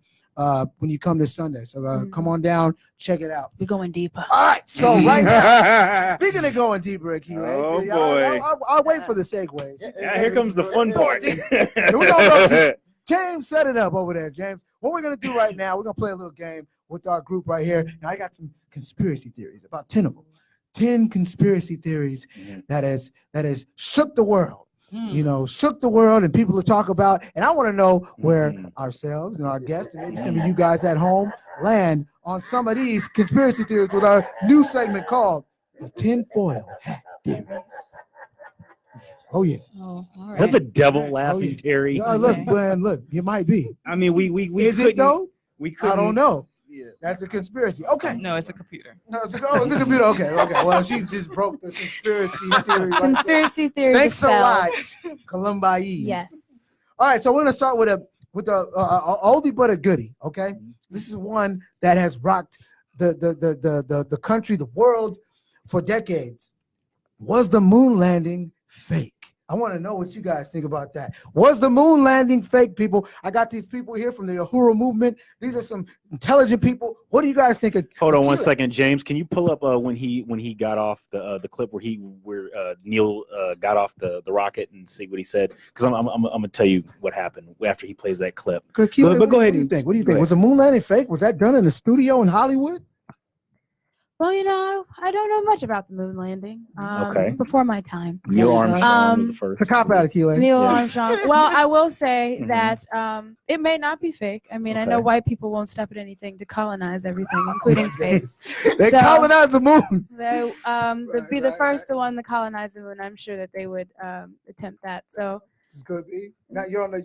when you come this Sunday. So come on down, check it out. We're going deeper. All right. So right now, speaking of going deeper, Akilé, boy. I'll wait for the segues. Here comes the fun part. We're gonna go James, set it up over there, James. What we're gonna do right now, we're gonna play a little game with our group right here. Now I got some conspiracy theories, about 10 of them. 10 conspiracy theories that has shook the world. You know, shook the world, and people to talk about. And I want to know where ourselves and our guests, and maybe some of you guys at home, land on some of these conspiracy theories with our new segment called the Tinfoil Hat Theories. Oh yeah. Is that the devil laughing, Teri? Look, man, look, it might be. I mean, we is it though? We couldn't. I don't know. That's a conspiracy. Okay. No, it's a computer. No, it's a computer. Okay. Well, she just broke the conspiracy theory. Conspiracy theory. Thanks a lot, Kalambayi. Yes. All right, so we're gonna start with a oldie but a goodie. Okay, this is one that has rocked the country, the world for decades. Was the moon landing fake? I want to know what you guys think about that. Was the moon landing fake, people? I got these people here from the Uhuru movement. These are some intelligent people. What do you guys think of? Hold on 1 second, James. Can you pull up when he got off the clip where Neil got off the rocket and see what he said? Because I'm gonna tell you what happened after he plays that clip. But go ahead. What do you think? Was the moon landing fake? Was that done in the studio in Hollywood? Well, you know, I don't know much about the moon landing. Before my time. Neil Armstrong was the first. To cop out, Akilé. Neil Armstrong. Well, I will say that it may not be fake. I mean, I know white people won't step at anything to colonize everything, including space. They colonize the moon. They would be the first one to colonize the moon. I'm sure that they would attempt that. So. This could be. Now you're on the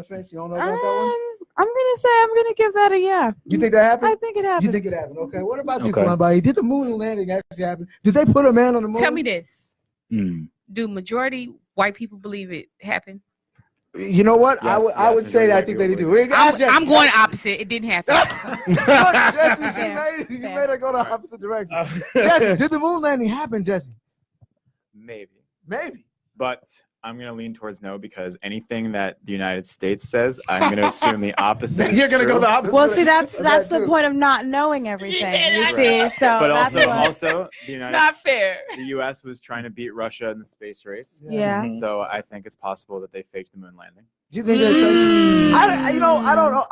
fence. You don't know about that one. I'm gonna give that a yeah. You think that happened? I think it happened. You think it happened? Okay. What about you, Kalambayi? Did the moon landing actually happen? Did they put a man on the moon? Tell me this. Do majority white people believe it happened? You know what? Yes, I would say that I think they do. I'm going opposite. It didn't happen. Jesse, you made her go the opposite direction. Jesse, did the moon landing happen, Jesse? Maybe. But I'm going to lean towards no, because anything that the United States says, I'm going to assume the opposite. You're going to go the opposite. Well, see, that's the point of not knowing everything. You see, so but that's also the United not fair. The U.S. was trying to beat Russia in the space race. Yeah. So I think it's possible that they faked the moon landing. Do you think they faked? I don't know.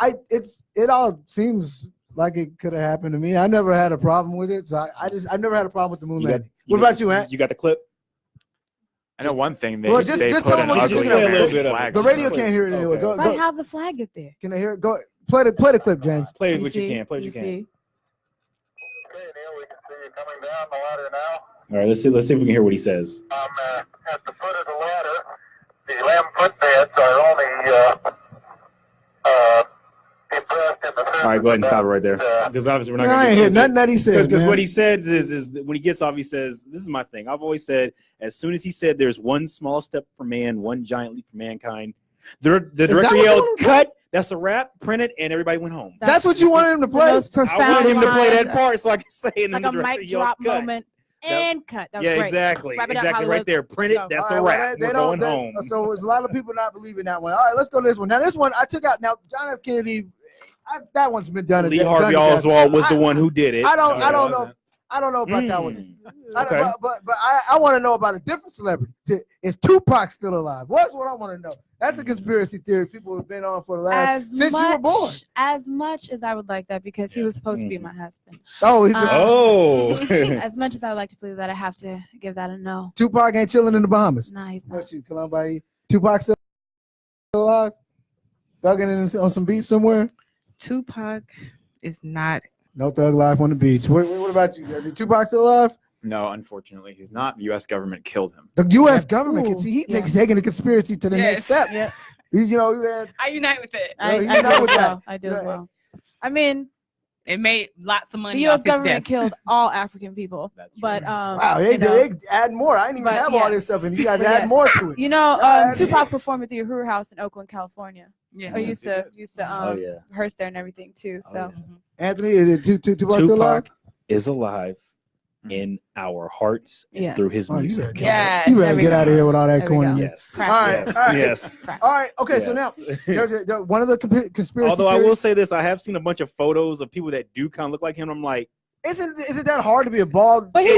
It all seems like it could have happened to me. I never had a problem with it. So I've never had a problem with the moon landing. What about you, Ant? You got the clip? I know one thing. They just put tell an ugly flag. The radio can't hear it anyway. Okay. But how the flag get there? Can I hear it? Go play the clip, James. Play what you can. Play what you can. Okay, Neil, we can see you coming down the ladder now. All right, let's see if we can hear what he says. At the foot of the ladder, the 11-foot beds are only depressed in the All right, go ahead and stop it right there, because obviously we're not going to. I ain't hear nothing that he says. Because what he says is when he gets off, he says, "This is my thing. I've always said, as soon as he said, there's one small step for man, one giant leap for mankind." The director yelled, "Cut! That's a wrap." Print it, and everybody went home. That's what you wanted him to play. I wanted him to play that part so I can say it. Like a mic drop moment. And cut. That was great. Exactly. Exactly. Right there. Print it. That's a wrap. We're going home. So there's a lot of people not believing that one. All right, let's go to this one. Now, this one I took out. Now, John F. Kennedy, that one's been done. Lee Harvey Oswald was the one who did it. I don't know. I don't know about that one. Okay. But I want to know about a different celebrity. Is Tupac still alive? What's what I want to know. That's a conspiracy theory people have been on for the last since you were born. As much as I would like that, because he was supposed to be my husband. Oh, he's as much as I would like to believe that, I have to give that a no. Tupac ain't chilling in the Bahamas. Nah, he's not. What's you, Kalambayi? Tupac still alive? Thugging on some beach somewhere? Tupac is not. No thug life on the beach. What about you? Is Tupac still alive? No, unfortunately, he's not. The U.S. government killed him. The U.S. government can see he's taking the conspiracy to the next step. Yeah. You know, I unite with it. I do as well. I do as well. I mean, it made lots of money. The U.S. off his government death. killed all African people, but wow, they add more. I didn't even have all this stuff, and you guys add more to it. You know, Tupac performed at the Uhuru House in Oakland, California. Yeah, I used to rehearse there and everything too. So, Anthony, is it Tupac still alive? Is alive in our hearts and through his music. Yes, you better get out of here with all that corny. Yes. All right. Yes. All right. Okay. So now, there's one of the conspiracy. Although I theories, will say this, I have seen a bunch of photos of people that do kind of look like him. I'm like, isn't that hard to be a bald? But he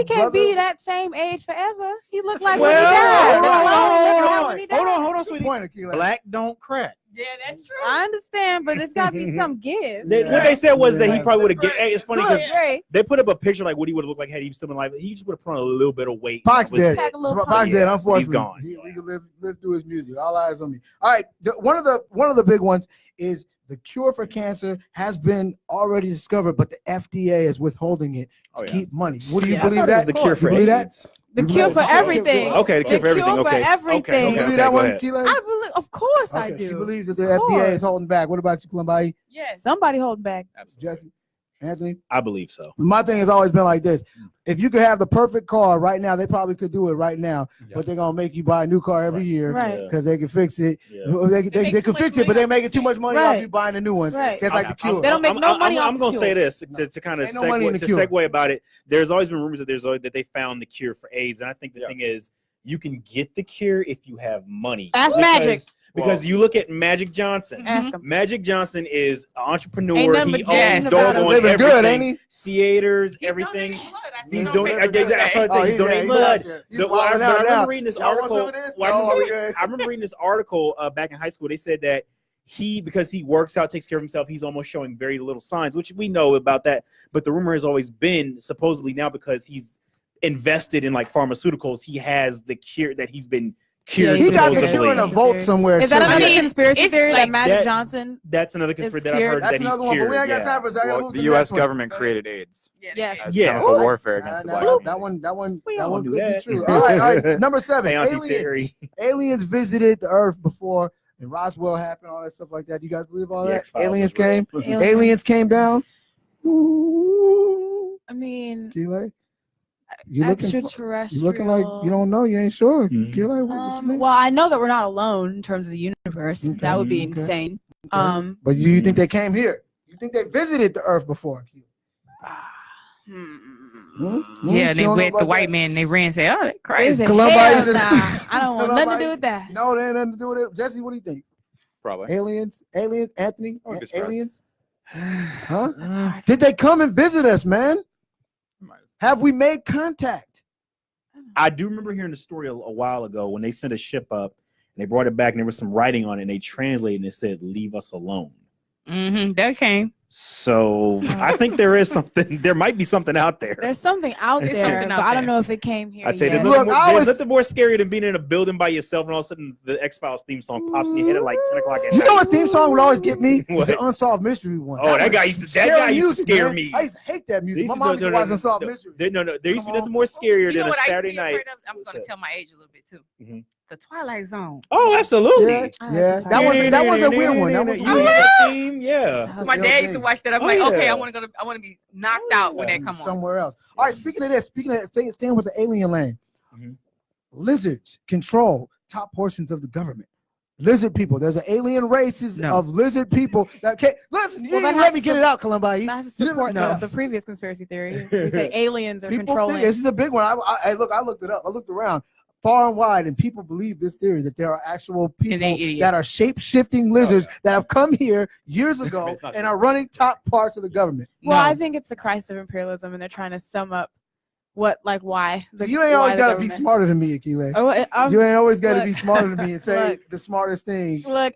can't be that same age forever. He looked like Well, when he died. hold on, sweetie. Black don't crack. Yeah, that's true. I understand, but there's got to be some give. What they said was that he probably would have get. Hey, it's funny because Right. they put up a picture like what he would have looked like had he still been alive. He just would have put on a little bit of weight. Pac's dead. Pack a little Pac's punch. dead. Unfortunately, He's gone. He can live through his music. All eyes on me. All right. One of the big ones is the cure for cancer has been already discovered, but the FDA is withholding it to keep money. What do you believe that? The cure for you believe that? AIDS. The cure for everything. Okay, the cure for everything. The cure Okay. for everything. Okay, You believe that go one, ahead. Akilé? I believe, of course, I do. She believes that the FDA is holding back. What about you, Kalambayi? Yeah, somebody hold back. Jesse, Anthony? I believe so. My thing has always been like this. If you could have the perfect car right now, they probably could do it right now, but they're going to make you buy a new car every year because they can fix it. They can fix it, but they making too much money off you buying a new one. Right. That's like the cure. They don't make no money off I'm going to say this to kind of Ain't no money in the cure. segue about it. There's always been rumors that they found the cure for AIDS, and I think the thing is you can get the cure if you have money. Ask Magic. Because you look at Magic Johnson. Ask him. Magic Johnson is an Ain't entrepreneur. nothing He but jazz owns about him. doggone Living everything. good, ain't he? Theaters, everything. He's donating. He's donating blood. blood. He's I wilding out now. remember reading this Y'all want some article. of this? Well, No, I'm good. I remember reading this article back in high school. They said that because he works out, takes care of himself, he's almost showing very little signs, which we know about that. But the rumor has always been supposedly now because he's invested in like pharmaceuticals, he has the cure that he's been cured. He got the supposedly. cure in a vault somewhere. Is that too. another mean, conspiracy it's theory like that Magic that- Johnson? That's another conspiracy that I've cured. heard That's that he's another one, but cured. we ain't got time for that. Well, the U.S. government created AIDS Yes. as Yeah. chemical warfare against the black man. That one all could knew that. be true. All right. Number 7. Hey, Auntie Teri. Aliens visited the Earth before, and Roswell happened, all that stuff like that. You guys believe all The that? X-Files Aliens is real. came. Aliens came down. Ooh. I mean, Keeley, you extraterrestrial. looking like you don't know. You ain't sure. Mhm. Keeley, what you think? Well, I know that we're not alone in terms of the universe. Okay. That would be Okay. insane. Okay. But you think they came here? You think they visited the Earth before? Yeah, they She don't know went the about white that? man. They ran and said, "Oh, that's crazy." Columbine Hell is- nah. I don't want nothing to do with that. No, they had nothing to do with it. Jesse, what do you think? Probably. Aliens, Anthony, I wouldn't be surprised. aliens. Huh? Did they come and visit us, man? Have we made contact? I do remember hearing the story a while ago when they sent a ship up and they brought it back and there was some writing on it and they translated and it said, "Leave us alone." That came. So I think there is something. There might be something out there. There's something out There's there, something but out I don't there. know if it came here I tell you, yet. there's Look, nothing more scary than being in a building by yourself and all of a sudden the X-Files theme song pops in your head at like 10 o'clock at You night. know what theme song would always get me? What? It's the Unsolved Mystery one. Oh, that guy used to scare man. me. I used to hate that music. They My used mom to- used to watch Unsolved Mystery. There used to be Come nothing on. more scarier You know than a what I used to Saturday be night. afraid of? I'm going to tell my age a little bit too. Mhm. The Twilight Zone. Oh, absolutely. Yeah, yeah. That was a weird one. That was You a weird hear one. that theme? Yeah. So my dad used to watch that. I'm Oh, like, okay, yeah. I want to be knocked out when that come on. Somewhere else. All right, speaking of staying with the alien land, Mhm. lizards control top portions of the government. Lizard people. There's an alien races of lizard people that can't listen. You Well, didn't that let has me to get it out, Kalambayi. That has to support the previous conspiracy theory. We say aliens are People controlling. think- this is a big one. I looked it up. I looked around. far and wide, and people believe this theory that there are actual people idiots. that are shape-shifting lizards that have come here years ago and are running top parts of the government. Well, I think it's the crisis of imperialism, and they're trying to sum up why. So you ain't always got to be smarter than me, Akilé. You ain't always got to be smarter than me and say the smartest thing. Look,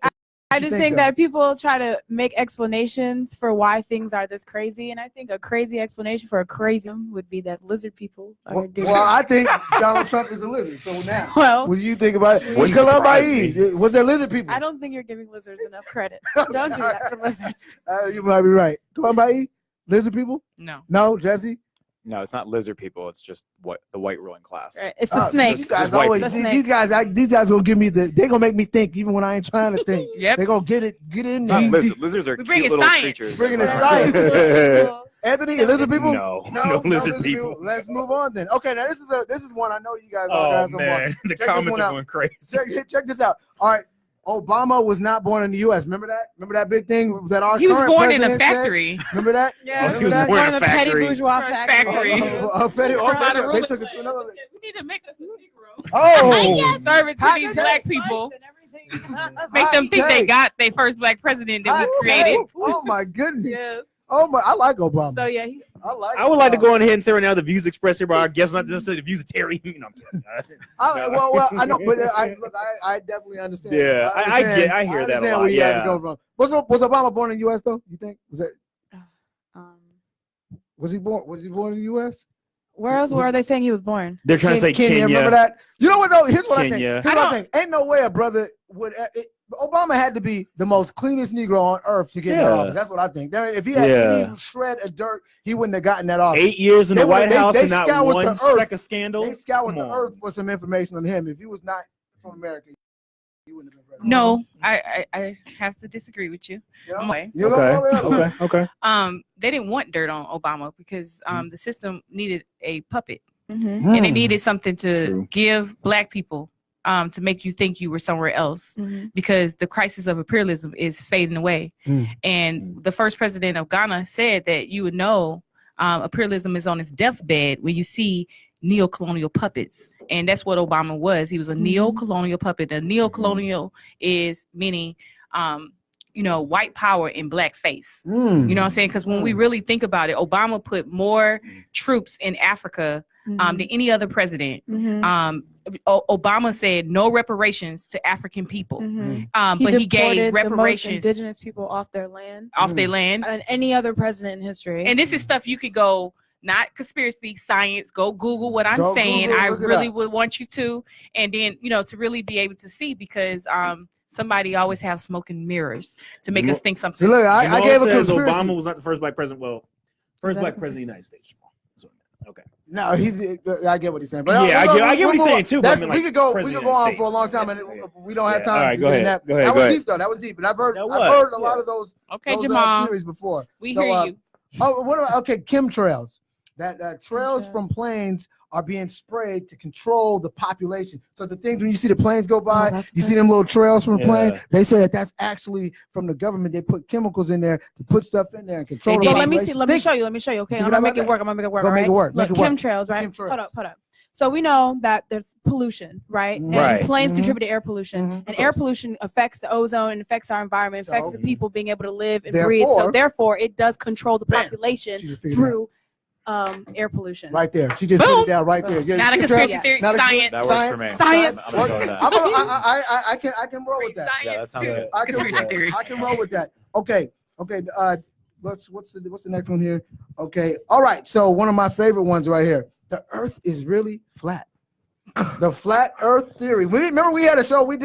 I just think that people try to make explanations for why things are this crazy, and I think a crazy explanation for a crazy would be that lizard people are doing. Well, I think Donald Trump is a lizard. So now, well, what do you think about it? Kalambayi, was there lizard people? I don't think you're giving lizards enough credit. Don't do that to lizards. You might be right. Kalambayi, lizard people? No, Jesse. No, it's not lizard people. It's just the white ruling class. Right. It's a snake. These guys gonna give me they gonna make me think even when I ain't trying to think. Yep. They gonna get in It's there. not lizards. Lizards are cute little creatures. Bringing the science. Anthony, lizard people? No lizard people. Let's move on then. Okay, now this is one I know you guys Oh are man, the comments are going crazy. Check this out. All right. Obama was not born in the U.S. Remember that? Remember that big thing that our He was current born in a president factory. said? Remember that? Yeah, Remember that? born in the petty bourgeois factory. They took it to another. We need to make us a Negro. Oh, serve it to these black people. Make them think they got their first black president that we created. Oh my goodness. Yes. Oh my, I like Obama. So yeah, I would like to go on ahead and say right now the views expressed here by our guests, not necessarily the views of Teri. You know, well, I know, but I definitely understand. Yeah, I hear that a lot. Yeah. Was Obama born in the U.S. though? You think was he born in the U.S.? Where else were they saying he was born? They're trying to say Kenya. Remember that? You know what though? Here's what Kenya. I think. Ain't no way a brother would. Obama had to be the most cleanest Negro on earth to get in that office. That's what I think. If he had any shred of dirt, he wouldn't have gotten that office. 8 years in the White House and not one speck of scandal. They scoured the earth for some information on him. If he was not from America, he wouldn't have been president. No, I have to disagree with you. Okay. They didn't want dirt on Obama because the system needed a puppet, Mm-hmm. and they needed something to give black people. To make you think you were somewhere else, because the crisis of imperialism is fading away. And the first president of Ghana said that you would know imperialism is on its deathbed when you see neo-colonial puppets. And that's what Obama was. He was a neo-colonial puppet. A neo-colonial is meaning, white power in black face. You know what I'm saying? Because when we really think about it, Obama put more troops in Africa than any other president. Obama said no reparations to African people, but he gave reparations the most indigenous people off their land, and any other president in history. And this is stuff you could go, not conspiracy science. Go Google what I'm saying. I really would want you to, and then to really be able to see, because somebody always have smoke and mirrors to make us think something. Look, I gave a conspiracy. Obama was not the first black president. Well, first black president of the United States. Okay. No, I get what he's saying. But I get what he's saying too. But we could go on for a long time, and we don't have time. All right, go ahead. That was deep though. That was deep, and I've heard a lot of those. Jamal. Theories before. We hear you. What about chemtrails? That trails from planes are being sprayed to control the population. So the things when you see the planes go by, you see them little trails from the plane. They say that's actually from the government. They put chemicals in there to put stuff in there and control. Well, let me show you. Okay, I'm gonna make it work. Go make it work. Look, chemtrails, right? Hold up. So we know that there's pollution, right? And planes contribute to air pollution, and air pollution affects the ozone and affects our environment, affects the people being able to live and breathe. So therefore, it does control the population through air pollution. Right there. She just put it down right there. Yeah, not a conspiracy theory. Science. That works for me. Science. I can roll with that. Yeah, that sounds good. I can roll with that. Okay. What's the next one here? Okay. All right. So one of my favorite ones right here. The Earth is really flat. The flat Earth theory. Remember we did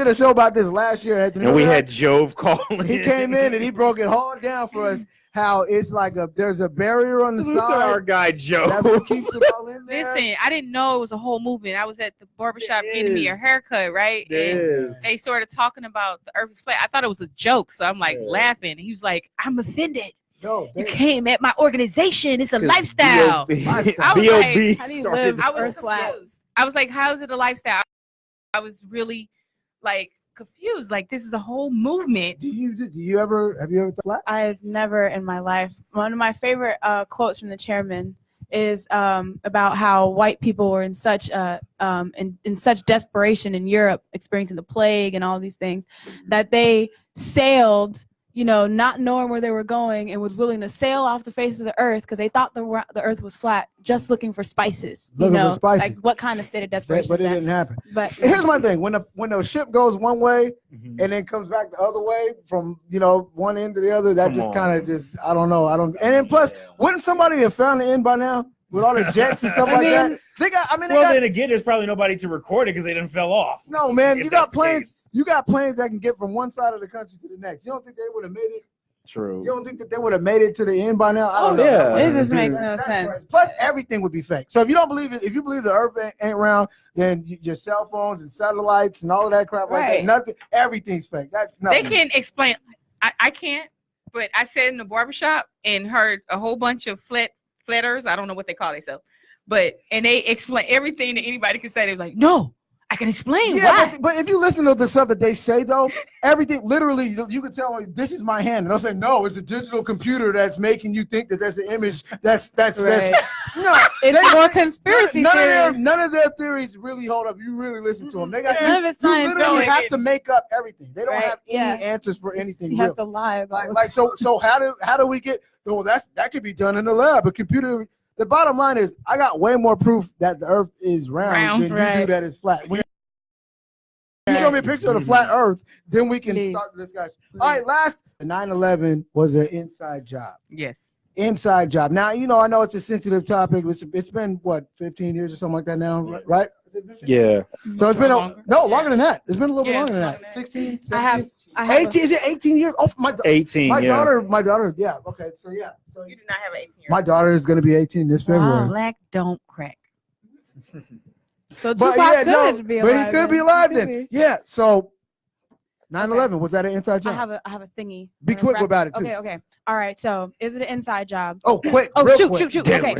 a show about this last year. And we had Jove calling. He came in and he broke it all down for us. How it's like there's a barrier on the side. Our guy Joe. That's what keeps it all in there. Listen, I didn't know it was a whole movement. I was at the barbershop getting me a haircut, right? And they started talking about the Earth is flat. I thought it was a joke, so I'm like laughing. And he was like, "I'm offended. You came at my organization. It's a lifestyle." I was like, how do you live Earth flat? I was like, "How is it a lifestyle?" I was really like confused. Like, this is a whole movement. Have you ever thought flat? I've never in my life. One of my favorite quotes from the chairman is about how white people were in such in such desperation in Europe, experiencing the plague and all these things, that they sailed, not knowing where they were going, and was willing to sail off the face of the earth because they thought the earth was flat, just looking for spices. Looking for spices. Like what kind of state of desperation? But it didn't happen. But here's my thing: when the ship goes one way and then comes back the other way from one end to the other, that just kind of I don't know. And then plus, wouldn't somebody have found the end by now with all the jets and stuff that? Then again, there's probably nobody to record it because they done fell off. No, man, you got planes. You got planes that can get from one side of the country to the next. You don't think they would have made it? True. You don't think that they would have made it to the end by now? I don't know. Yeah. It just makes no sense. Crazy. Plus, everything would be fake. So if you don't believe it, if you believe the Earth ain't round, then your cell phones and satellites and all of that crap like that, everything's fake. They can explain. I can't, but I sat in the barbershop and heard a whole bunch of flatters. I don't know what they call themselves, and they explain everything that anybody can say. They're like, no, I can explain why. But if you listen to the stuff that they say, though, everything literally, you can tell this is my hand, and they'll say, no, it's a digital computer that's making you think that there's an image that's Right. no. It's more conspiracy theories. None of their theories really hold up. You really listen to them. They got None of it's science. You literally have to make up everything. They don't have any Yeah. answers for anything. You real. have to lie about Like so how do we get? Well, that could be done in the lab. A computer. The bottom line is, I got way more proof that the Earth is round than you do that it's flat. When you show me a picture of the flat Earth, then we can start the discussion. All right, last 9/11 was an inside job. Yes. Inside job. Now, I know it's a sensitive topic. It's been what, 15 years or something like that now, right? Yeah. So it's been longer than that. It's been a little bit longer than that. 16, 17. I have 18. Is it 18 years? Oh, my 18. My daughter. Yeah. Okay. So yeah. So You do not have an 18-year-old. my daughter is going to be 18 this February. Black don't crack. So But Tupac yeah, could be but he alive could be then. alive He then. could be. Yeah. So 9/11, was that an inside job? I have a thingy. Be quick about it, too. Okay. All right. So is it an inside job? Oh, quick. Oh, real shoot. quick.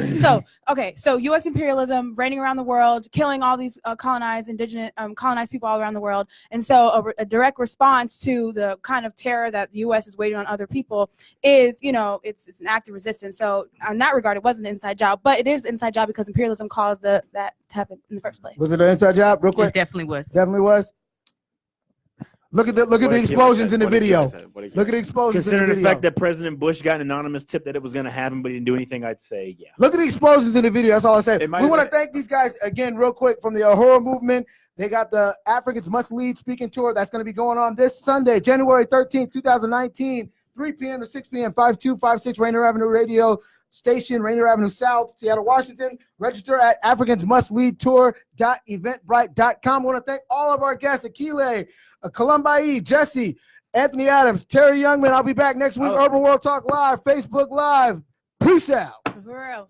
Okay. So U.S. imperialism reigning around the world, killing all these colonized people all around the world. And so a direct response to the kind of terror that the U.S. is waging on other people is, it's an act of resistance. So in that regard, it wasn't an inside job, but it is an inside job because imperialism caused that to happen in the first place. Was it an inside job? Real quick. It definitely was. Definitely was. Look at the explosions in the video. Look at the explosions in the Considering the video. fact that President Bush got an anonymous tip that it was going to happen, but he didn't do anything, I'd say, yeah. Look at the explosions in the video. That's all I said. We might have want to been- thank these guys again, real quick, from the Uhuru movement. They got the Africans Must Lead speaking tour that's going to be going on this Sunday, January 13th, 2019, 3 p.m. to 6 p.m. 5256 Rainier Avenue Radio Station, Rainier Avenue South, Seattle, Washington. Register at AfricansMustLeadTour.eventbrite.com. I want to thank all of our guests: Akilé, Kalambayi, Jesse, Anthony Adams, Teri Youngman. I'll be back next week. Urban World Talk Live, Facebook Live. Peace out. For real.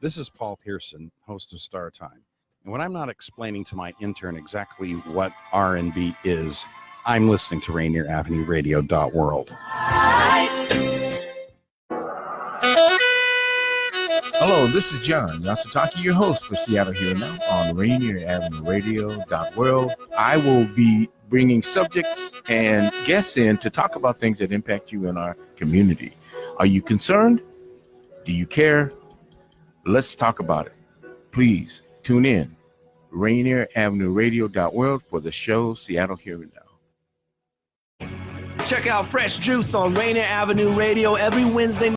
This is Paul Pearson, host of Star Time. And when I'm not explaining to my intern exactly what R&B is, I'm listening to Rainieravenueradio.world. Hello, this is John Yasutaki, your host for Seattle Here Now on Rainieravenueradio.world. I will be bringing subjects and guests in to talk about things that impact you in our community. Are you concerned? Do you care? Let's talk about it. Please tune in. Rainieravenueradio.world for the show Seattle Here Now. Check out Fresh Juice on Rainier Avenue Radio every Wednesday